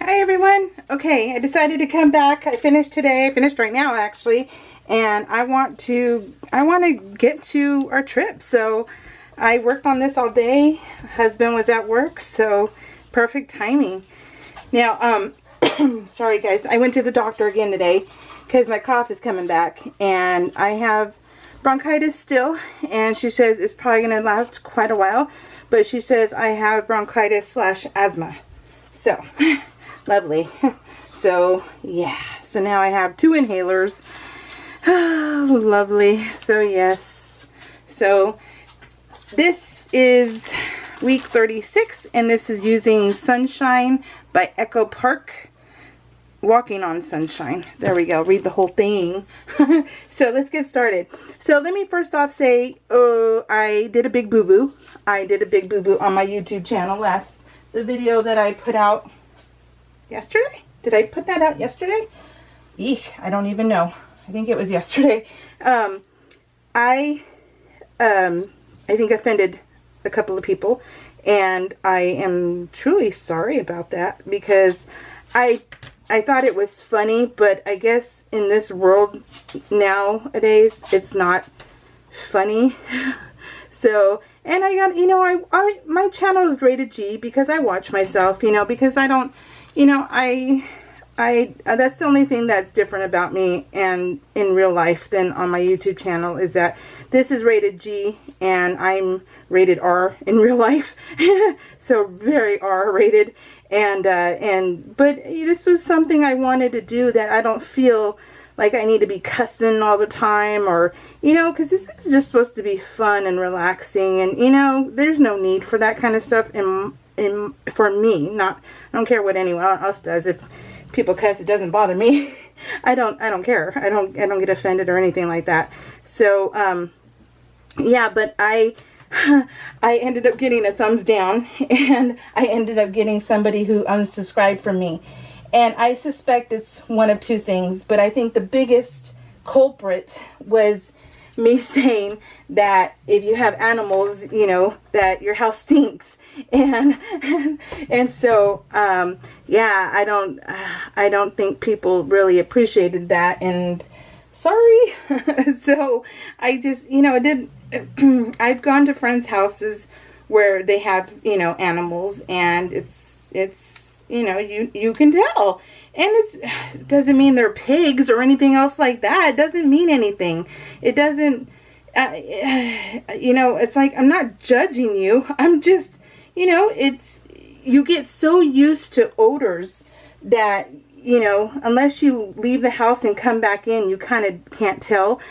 Hi everyone. Okay, I decided to come back. I finished today. I finished right now actually, and I want to get to our trip. So I worked on this all day. Husband was at work, so perfect timing. Now, sorry guys, I went to the doctor again today because my cough is coming back, and I have bronchitis still, and she says it's probably going to last quite a while, but she says I have bronchitis / asthma. So lovely. So yeah, so now I have 2 inhalers. Oh, lovely. So yes, so this is week 36, and this is using Sunshine by Echo Park. Walking on Sunshine. There we go. Read the whole thing. So let's get started. So let me first off say, I did a big boo-boo. I did a big boo-boo on my YouTube channel the video that I put out yesterday. Did I put that out yesterday? Eek, I don't even know. I think it was yesterday. I think offended a couple of people, and I am truly sorry about that, because I thought it was funny, but I guess in this world nowadays it's not funny. So, and I got, you know, my channel is rated G because I watch myself, you know, because I don't, you know, that's the only thing that's different about me and in real life than on my YouTube channel, is that this is rated G and I'm rated R in real life. So very R rated. But this was something I wanted to do that I don't feel like I need to be cussing all the time, or, you know, because this is just supposed to be fun and relaxing, and, you know, there's no need for that kind of stuff for me. I don't care what anyone else does. If people cuss, it doesn't bother me. I don't care. I don't get offended or anything like that. So yeah, but I ended up getting a thumbs down, and I ended up getting somebody who unsubscribed from me. And I suspect it's one of 2 things, but I think the biggest culprit was me saying that if you have animals, you know, that your house stinks. And so yeah, I don't think people really appreciated that, and sorry. So I just, you know, I've gone to friends' houses where they have, you know, animals, and it's you know, you can tell. And it doesn't mean they're pigs or anything else like that. It doesn't mean anything. It doesn't, you know, it's like, I'm not judging you. I'm just, you know, you get so used to odors that, you know, unless you leave the house and come back in, you kind of can't tell.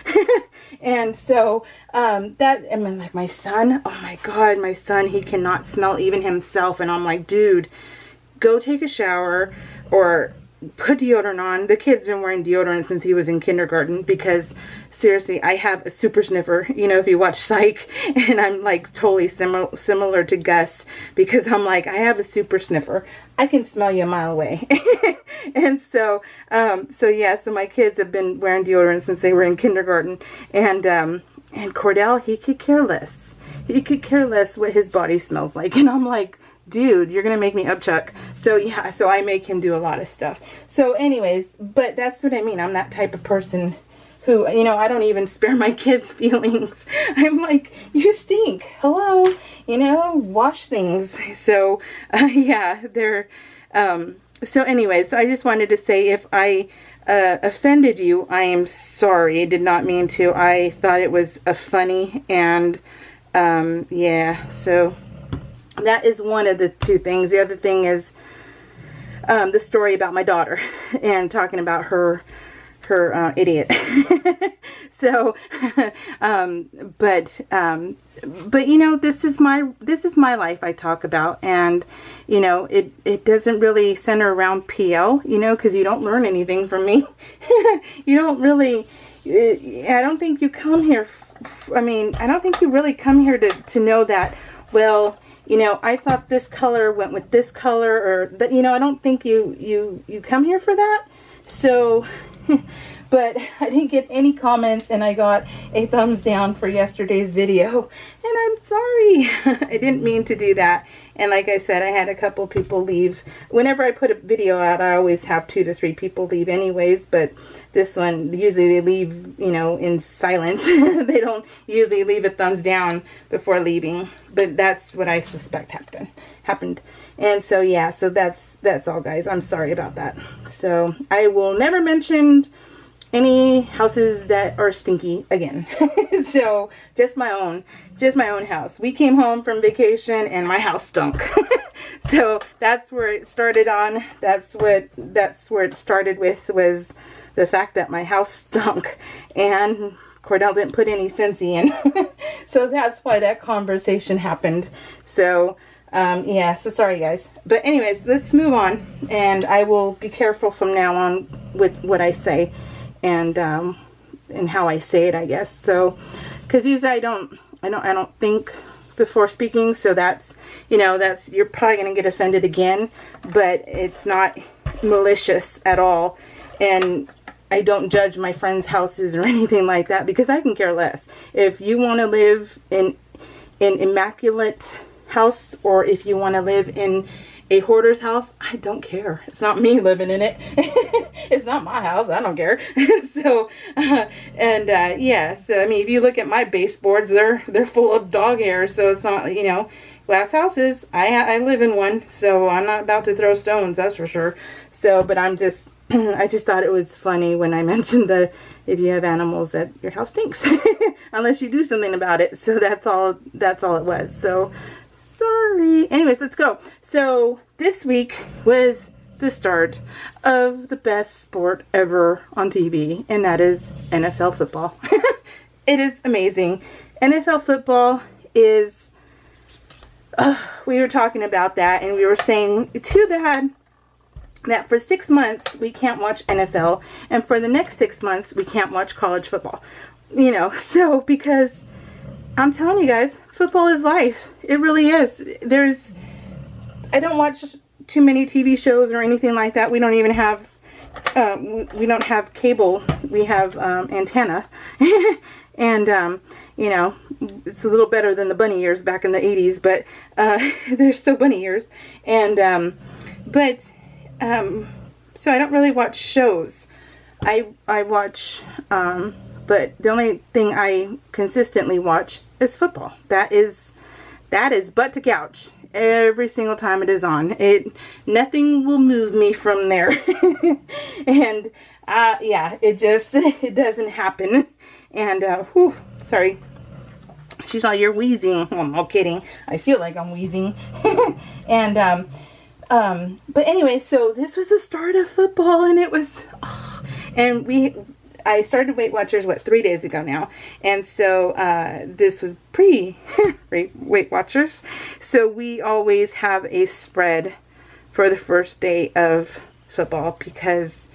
And so, I mean, like my son, oh my God, my son, he cannot smell even himself. And I'm like, dude, go take a shower or put deodorant on. The kid's been wearing deodorant since he was in kindergarten, because seriously, I have a super sniffer, you know, if you watch Psych, and I'm like totally similar to Gus, because I'm like, I have a super sniffer. I can smell you a mile away. And so, yeah, so my kids have been wearing deodorant since they were in kindergarten, and Cordell, he could care less. He could care less what his body smells like. And I'm like, dude, you're going to make me upchuck. So yeah, so I make him do a lot of stuff. So anyways, but that's what I mean. I'm that type of person who, you know, I don't even spare my kids' feelings. I'm like, you stink. Hello, you know, wash things. So yeah, so anyways, I just wanted to say, if I offended you, I am sorry. I did not mean to. I thought it was funny, and yeah, so that is one of the 2 things. The other thing is the story about my daughter, and talking about her idiot. So but you know, this is my life I talk about, and you know, it doesn't really center around PL, you know, because you don't learn anything from me. You don't really, I don't think you come here, I mean, I don't think you really come here to know that, well, you know, I thought this color went with this color, or that, you know, I don't think you come here for that. So but I didn't get any comments, and I got a thumbs down for yesterday's video, and I'm sorry. I didn't mean to do that. And like I said, I had a couple people leave. Whenever I put a video out, I always have 2 to 3 people leave anyways, but this one, usually they leave, you know, in silence. They don't usually leave a thumbs down before leaving, but that's what I suspect happened. And so yeah, so that's all, guys. I'm sorry about that. So I will never mention any houses that are stinky again. So just my own house. We came home from vacation and my house stunk. So that's where it started on. That's where it started with, was the fact that my house stunk and Cordell didn't put any Scentsy in. So that's why that conversation happened. So yeah, so sorry guys. But anyways, let's move on, and I will be careful from now on with what I say and how I say it, I guess. So, because usually I don't think before speaking, so that's, you know, you're probably gonna get offended again, but it's not malicious at all. And I don't judge my friends' houses or anything like that, because I can care less. If you want to live in an immaculate house, or if you want to live in a hoarder's house, I don't care. It's not me living in it. It's not my house. I don't care. So, yeah. So I mean, if you look at my baseboards, they're full of dog hair. So it's not, you know, glass houses. I live in one, so I'm not about to throw stones. That's for sure. So, but I'm just. I just thought it was funny when I mentioned if you have animals, that your house stinks unless you do something about it. So that's all it was. So sorry. Anyways, let's go. So this week was the start of the best sport ever on TV, and that is NFL football. It is amazing. NFL football is, we were talking about that, and we were saying, too bad that for 6 months we can't watch NFL, and for the next 6 months we can't watch college football. You know, so, because I'm telling you guys, football is life. It really is. I don't watch too many TV shows or anything like that. We don't even have we don't have cable. We have antenna. And you know, it's a little better than the bunny ears back in the 80s, but they're still bunny ears. And so I don't really watch shows. I watch, but the only thing I consistently watch is football. That is butt to couch every single time it is on. Nothing will move me from there. And yeah, it doesn't happen. And whew, sorry. She saw you're wheezing. Well, I'm not kidding. I feel like I'm wheezing. And but anyway, so this was the start of football, and it was, I started Weight Watchers, 3 days ago now, and so this was Weight Watchers. So we always have a spread for the first day of football, because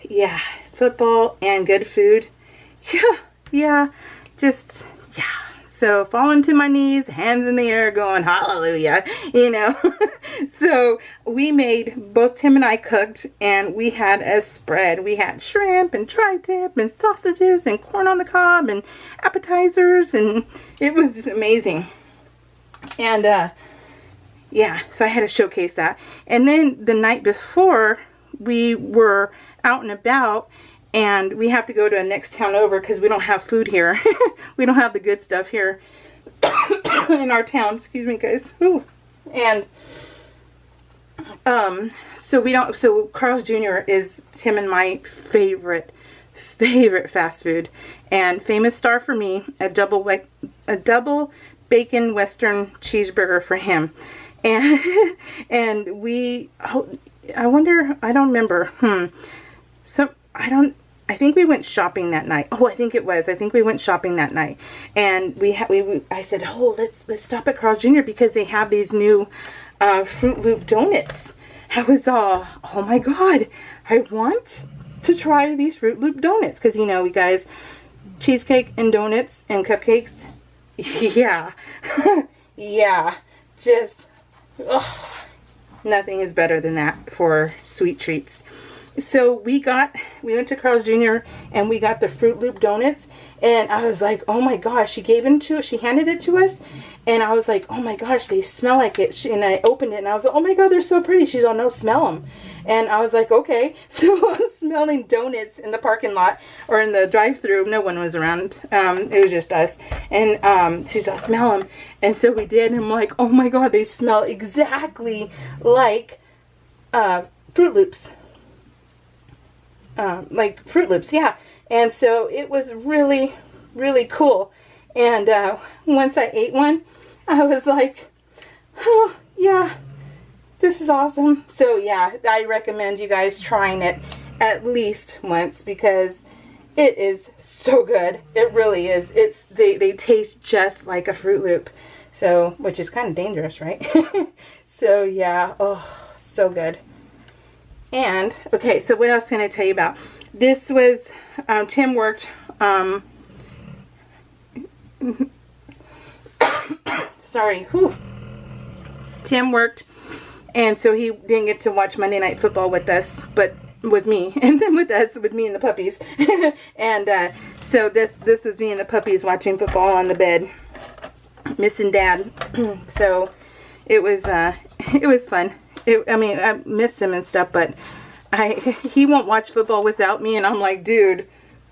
yeah, football and good food, yeah. So falling to my knees, hands in the air, going hallelujah, you know. So we made, both Tim and I cooked, and we had a spread. We had shrimp and tri-tip and sausages and corn on the cob and appetizers, and it was amazing. And yeah, so I had to showcase that. And then the night before, we were out and about, and we have to go to the next town over because we don't have food here. We don't have the good stuff here in our town. Excuse me, guys. Ooh. And so Carl's Jr. is Tim and my favorite fast food. And famous star for me, a double bacon Western cheeseburger for him. And I don't remember. I think we went shopping that night. Oh, I think we went shopping that night. And I said, oh, let's stop at Carl's Jr. because they have these new Fruit Loop donuts. I was all, oh my God, I want to try these Fruit Loop donuts. Because, you know, we guys, cheesecake and donuts and cupcakes. Yeah. Yeah. Just, ugh. Nothing is better than that for sweet treats. so we went to Carl's Jr. and we got the Fruit Loop donuts, and I was like, oh my gosh, she handed it to us, and I was like, oh my gosh, they smell like it. And I opened it and I was like, oh my god, they're so pretty. She's all, no, smell them. And I was like, okay. So I'm smelling donuts in the parking lot or in the drive-thru. No one was around. It was just us. And she's all, smell them. And so we did, and I'm like, oh my god, they smell exactly like Fruit Loops. Like Fruit Loops, yeah. And so it was really, really cool. And once I ate one, I was like, oh yeah, this is awesome. So yeah, I recommend you guys trying it at least once, because it is so good. It really is. They taste just like a Fruit Loop. So, which is kind of dangerous, right? So yeah, oh, so good. And, okay, so what else can I tell you about? This was, Tim worked, sorry, whew. Tim worked, and so he didn't get to watch Monday Night Football with us, but with me, and then with me and the puppies. And, so this was me and the puppies watching football on the bed, missing Dad. So, it was fun. I mean, I miss him and stuff, but he won't watch football without me, and I'm like, dude,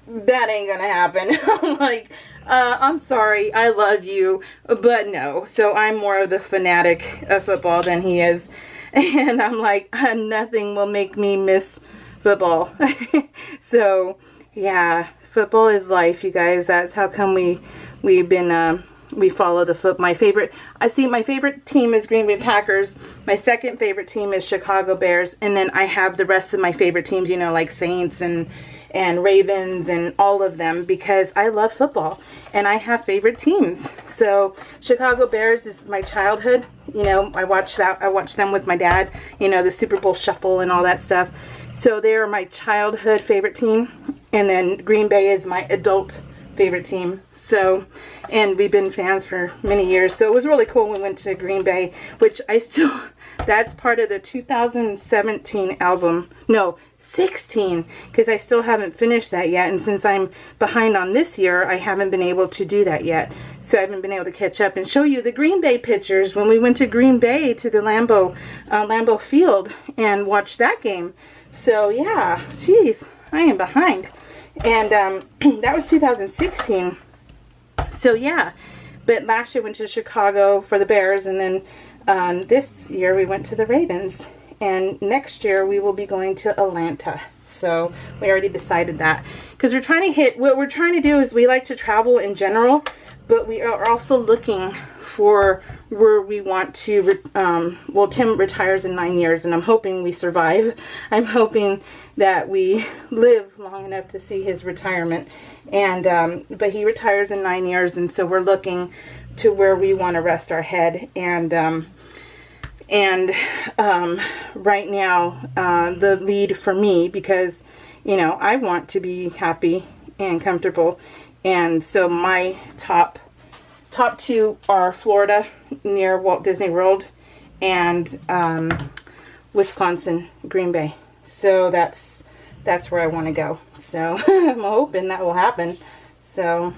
that ain't gonna happen. I'm like, I'm sorry, I love you, but no. So I'm more of the fanatic of football than he is, and I'm like, nothing will make me miss football. So yeah, football is life, you guys. That's how come we've been we follow the foot. My favorite team is Green Bay Packers. My second favorite team is Chicago Bears. And then I have the rest of my favorite teams, you know, like Saints and Ravens and all of them, because I love football and I have favorite teams. So Chicago Bears is my childhood. You know, I watched them with my dad, you know, the Super Bowl shuffle and all that stuff. So they are my childhood favorite team. And then Green Bay is my adult favorite team. So, and we've been fans for many years. So it was really cool when we went to Green Bay, which that's part of the 2017 album. No, 16, because I still haven't finished that yet. And since I'm behind on this year, I haven't been able to do that yet. So I haven't been able to catch up and show you the Green Bay pictures when we went to Green Bay to the Lambeau Field and watched that game. So yeah, geez, I am behind. And that was 2016. So yeah, but last year went to Chicago for the Bears, and then this year we went to the Ravens, and next year we will be going to Atlanta. So we already decided that, because what we're trying to do is we like to travel in general, but we are also looking for where we want to, well, Tim retires in 9 years, and I'm hoping we survive. I'm hoping that we live long enough to see his retirement. And, but he retires in 9 years, and so we're looking to where we want to rest our head. And right now, the lead for me, because, you know, I want to be happy and comfortable. And so my top two are Florida near Walt Disney World, and Wisconsin, Green Bay. So that's where I want to go. So I'm hoping that will happen. So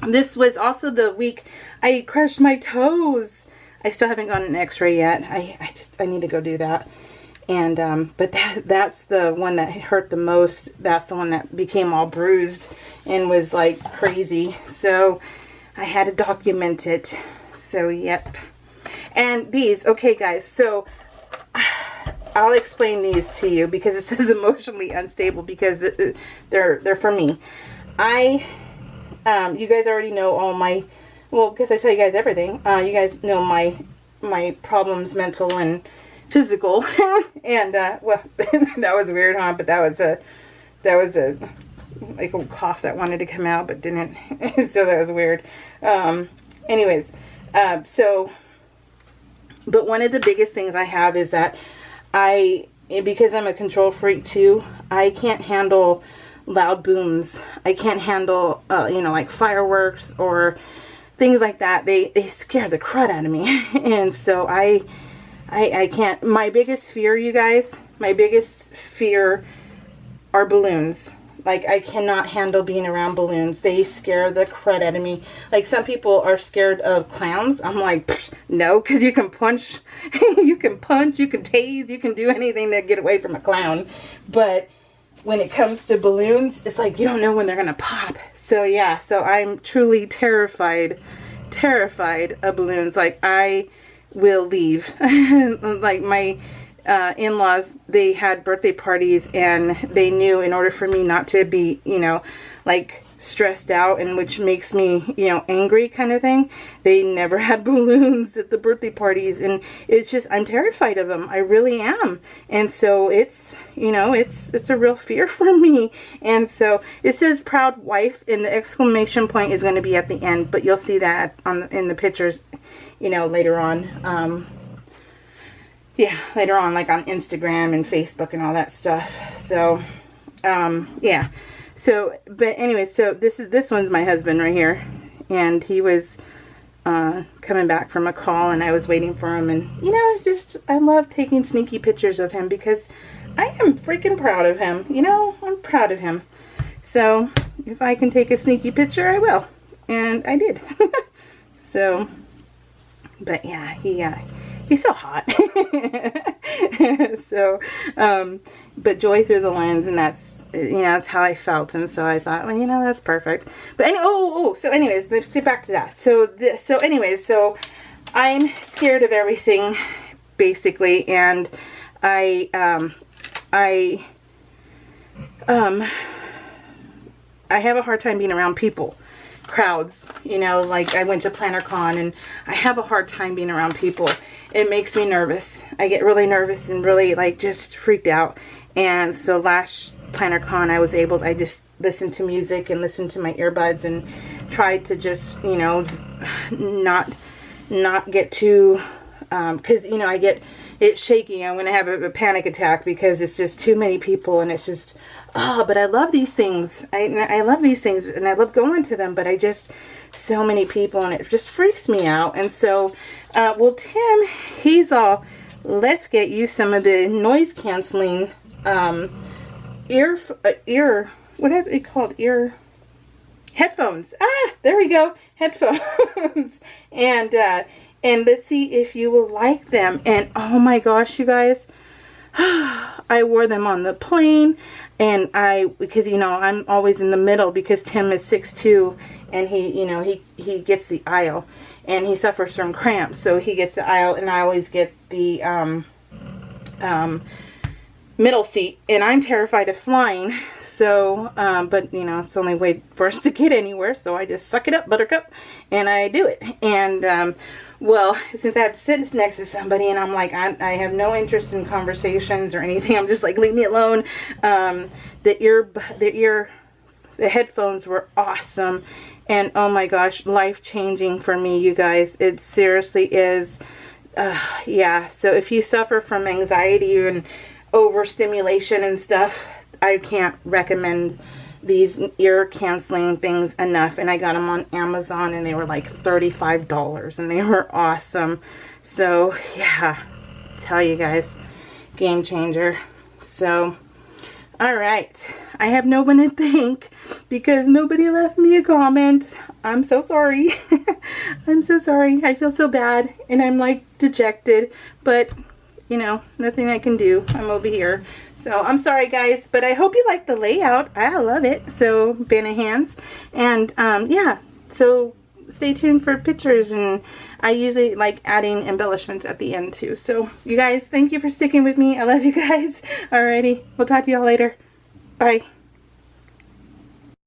this was also the week I crushed my toes. I still haven't gotten an x-ray yet. I need to go do that. And but that's the one that hurt the most. That's the one that became all bruised and was like crazy. So I had to document it. So yep. And these, okay guys, so I'll explain these to you, because it says emotionally unstable, because they're for me. You guys already know all my, well, because I tell you guys everything. You guys know my problems, mental and physical. And well, that was weird, huh? But that was a like a cough that wanted to come out but didn't. So that was weird. Anyways, but one of the biggest things I have is that because I'm a control freak too, I can't handle loud booms. I can't handle, you know, like fireworks or things like that. They scare the crud out of me. And so I can't. My biggest fear, you guys, my biggest fear are balloons. Like, I cannot handle being around balloons. They scare the crud out of me. Like, some people are scared of clowns. I'm like, no, because you can punch, you can tase, you can do anything to get away from a clown. But when it comes to balloons, it's like you don't know when they're going to pop. So, yeah, so I'm truly terrified of balloons. Like, I will leave. Like, my in-laws, they had birthday parties, and they knew in order for me not to be, you know, like stressed out, and which makes me, you know, angry kind of thing, they never had balloons at the birthday parties. And it's just, I'm terrified of them. I really am. And so it's, you know, it's a real fear for me. And so it says proud wife, and the exclamation point is going to be at the end, but you'll see that in the pictures, you know, later on. Yeah, later on, like on Instagram and Facebook and all that stuff. So, yeah. So, but anyway, so this one's my husband right here, and he was coming back from a call, and I was waiting for him, and you know, just I love taking sneaky pictures of him because I am freaking proud of him. You know, I'm proud of him. So, if I can take a sneaky picture, I will, and I did. So, but yeah, he's so hot. So, but joy through the lens, and that's, you know, that's how I felt. And so I thought, well, you know, that's perfect. But anyway, so anyways, let's get back to that. So anyways, so I'm scared of everything, basically, and I have a hard time being around people. Crowds, you know, like I went to PlannerCon, and I have a hard time being around people. It makes me nervous. I get really nervous and really like just freaked out. And so last PlannerCon, I just listened to music and listened to my earbuds and tried to just, you know, not get too, because, you know, I get it shaky. I'm going to have a panic attack because it's just too many people, and it's just, oh, but I love these things. I love these things, and I love going to them, but I just, so many people, and it just freaks me out. And so, well, Tim, he's all, let's get you some of the noise canceling, what are they called? Headphones. Ah, there we go. Headphones. And let's see if you will like them. And oh my gosh, you guys, I wore them on the plane, and because, you know, I'm always in the middle because Tim is 6'2", and he, you know, he gets the aisle, and he suffers from cramps, so he gets the aisle, and I always get the middle seat, and I'm terrified of flying. So, but you know, it's the only way for us to get anywhere, so I just suck it up, buttercup, and I do it. And well, since I have to sit next to somebody, and I'm like, I have no interest in conversations or anything, I'm just like, leave me alone. The headphones were awesome, and oh my gosh, life-changing for me, you guys. It seriously is. Yeah, so if you suffer from anxiety and overstimulation and stuff, I can't recommend these ear canceling things enough. And I got them on Amazon, and they were like $35, and they were awesome. So yeah, tell you guys, game changer. So alright, I have no one to thank because nobody left me a comment. I'm so sorry. I'm so sorry. I feel so bad, and I'm like dejected, but you know, nothing I can do. I'm over here. So I'm sorry, guys, but I hope you like the layout. I love it. So band of hands, and yeah, so stay tuned for pictures, and I usually like adding embellishments at the end too. So you guys, thank you for sticking with me. I love you guys. Alrighty, we'll talk to y'all later. Bye.